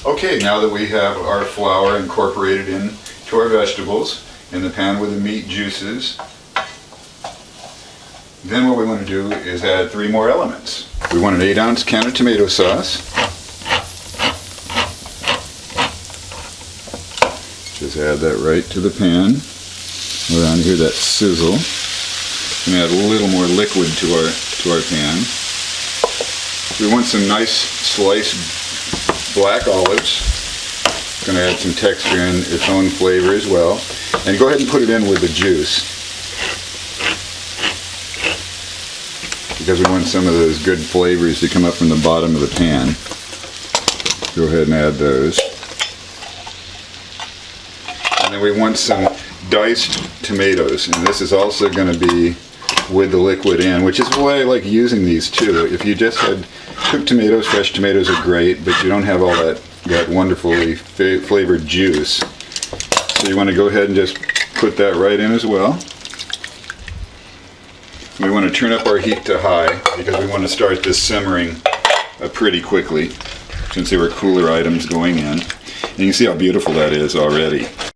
Okay, now that we have our flour incorporated into our vegetables in the pan with the meat juices, then what we want to do is add 3 more elements. We want an 8-ounce can of tomato sauce. Just add that right to the pan. Around here, that sizzle. And add a little more liquid to our pan. We want some nice sliced black olives. It's going to add some texture and its own flavor as well. And go ahead and put it in with the juice, because we want some of those good flavors to come up from the bottom of the pan. Go ahead and add those. And then we want some diced tomatoes, and this is also going to be with the liquid in, which is why I like using these too. If you just had cooked tomatoes, fresh tomatoes are great, but you don't have all that wonderfully flavored juice. So you want to go ahead and just put that right in as well. We want to turn up our heat to high because we want to start this simmering pretty quickly, since there were cooler items going in. And you can see how beautiful that is already.